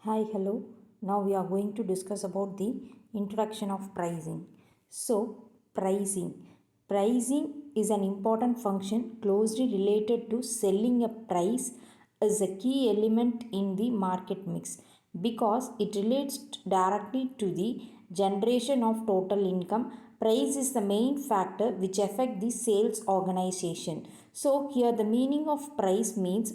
Hi, hello. Now we are going to discuss about the introduction of pricing. So, pricing. Pricing is an important function closely related to selling a price is a key element in the market mix because it relates directly to the generation of total income. Price is the main factor which affect the sales organization. So here the meaning of price means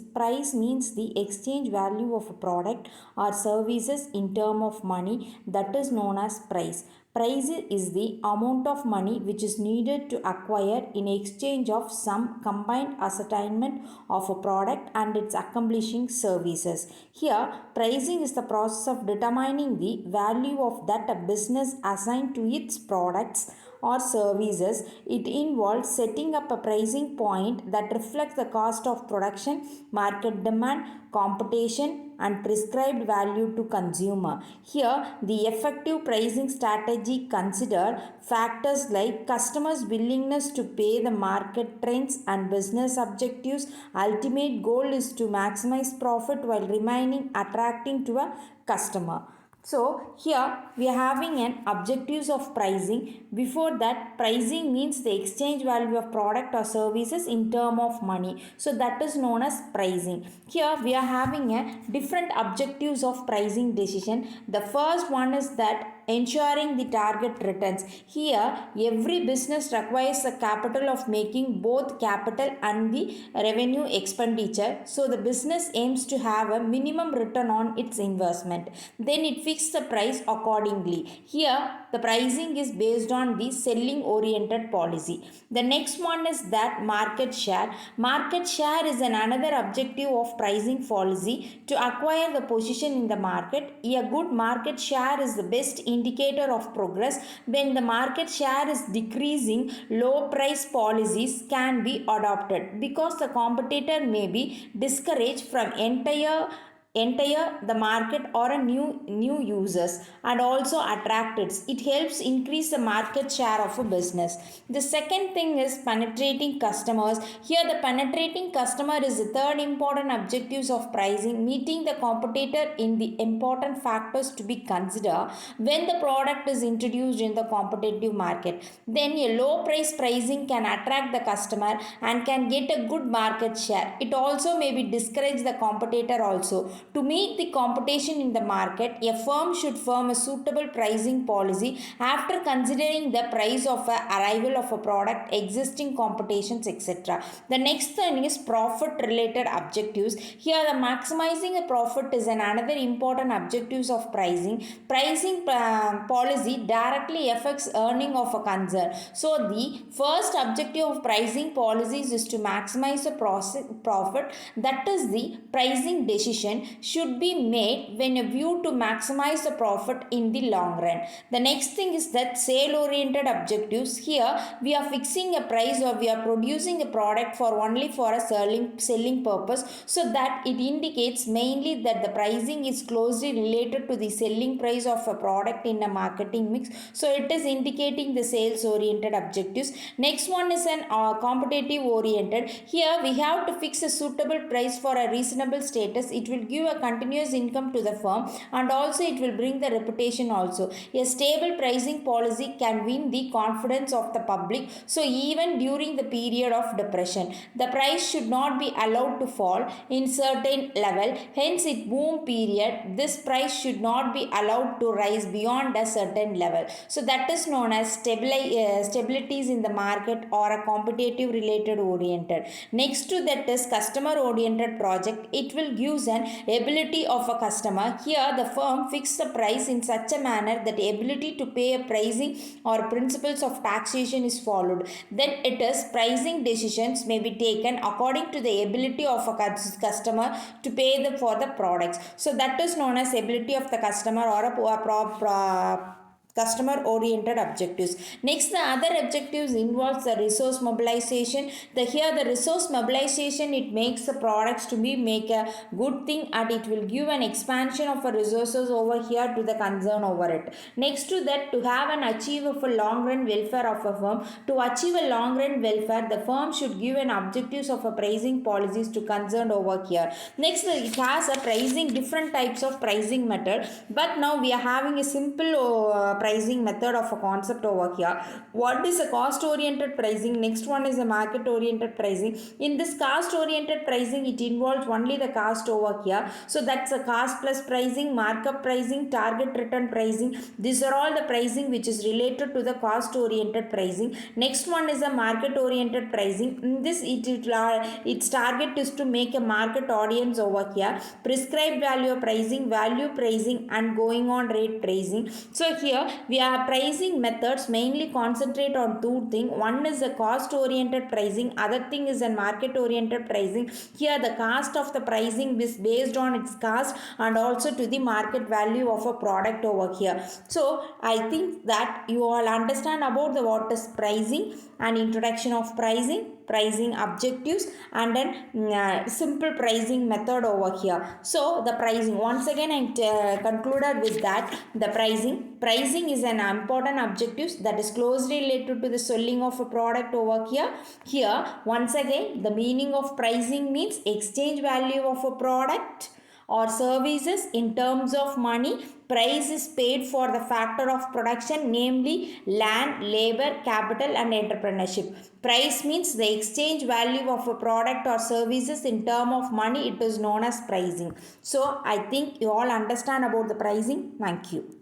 the exchange value of a product or services in term of money, that is known as price. Price is the amount of money which is needed to acquire in exchange of some combined ascertainment of a product and its accomplishing services. Here, pricing is the process of determining the value of that a business assigned to its products or services. It involves setting up a pricing point that reflects the cost of production, market demand, competition, and prescribed value to consumer. Here, the effective pricing strategy consider factors like customers' willingness to pay, the market trends, and business objectives. Ultimate goal is to maximize profit while remaining attracting to a customer. So here we are having an objectives of pricing. Before that, pricing means the exchange value of product or services in term of money. So that is known as pricing. Here we are having a different objectives of pricing decision. The first one is that ensuring the target returns. Here every business requires a capital of making both capital and the revenue expenditure. So the business aims to have a minimum return on its investment. Then it fixes the price accordingly. Here the pricing is based on the selling oriented policy. The next one is that market share. Market share is another objective of pricing policy to acquire the position in the market. A good market share is the best indicator of progress. When the market share is decreasing, low price policies can be adopted because the competitor may be discouraged from entire the market or a new users and also attract it helps increase the market share of a business. The second thing is penetrating customers. Here the penetrating customer is the third important objectives of pricing. Meeting the competitor in the important factors to be considered when the product is introduced in the competitive market. Then a low price pricing can attract the customer and can get a good market share. It also may be discourage the competitor also. To meet the competition in the market, a firm should form a suitable pricing policy after considering the price of arrival of a product, existing competitions, etc. The next thing is profit related objectives. Here the maximizing a profit is another important objectives of pricing. Pricing policy directly affects earning of a concern. So the first objective of pricing policies is to maximize the profit. That is the pricing decision should be made when a view to maximize the profit in the long run. The next thing is that sale oriented objectives. Here we are fixing a price or we are producing a product for only for a selling purpose, so that it indicates mainly that the pricing is closely related to the selling price of a product in a marketing mix. So it is indicating the sales oriented objectives. Next one is an competitive oriented. Here we have to fix a suitable price for a reasonable status. It will give a continuous income to the firm and also it will bring the reputation also. A stable pricing policy can win the confidence of the public. So even during the period of depression, the price should not be allowed to fall in certain level. Hence it boom period, this price should not be allowed to rise beyond a certain level. So that is known as stabilities in the market or a competitive related oriented. Next to that is customer oriented project. It will give an ability of a customer. Here the firm fixes the price in such a manner that ability to pay a pricing or principles of taxation is followed. Then it is pricing decisions may be taken according to the ability of a customer to pay for the products. So that is known as ability of the customer or a customer oriented objectives. Next, the other objectives involves the resource mobilization. The resource mobilization, it makes the products to be make a good thing, and it will give an expansion of the resources over here to the concern over it. Next to that, to have an achieve of a long run welfare of a firm. To achieve a long run welfare, the firm should give an objectives of a pricing policies to concerned over here. Next, it has a pricing, different types of pricing method, but now we are having a simple pricing method of a concept over here. What is a cost oriented pricing? Next one is a market oriented pricing. In this cost oriented pricing, it involves only the cost over here. So that's a cost plus pricing, markup pricing, target return pricing. These are all the pricing which is related to the cost oriented pricing. Next one is a market oriented pricing. In this, its target is to make a market audience over here. Prescribed value pricing, and going on rate pricing. So here we are pricing methods mainly concentrate on two things. One is a cost oriented pricing, other thing is a market oriented pricing. Here the cost of the pricing is based on its cost and also to the market value of a product over here. So I think that you all understand about the what is pricing and introduction of pricing objectives, and then simple pricing method over here. So the pricing, once again I concluded with that the pricing is an important objective that is closely related to the selling of a product over here. Once again, the meaning of pricing means exchange value of a product or services in terms of money. Price is paid for the factor of production, namely land, labor, capital, and entrepreneurship. Price means the exchange value of a product or services in term of money. It is known as pricing. So I think you all understand about the pricing. Thank you.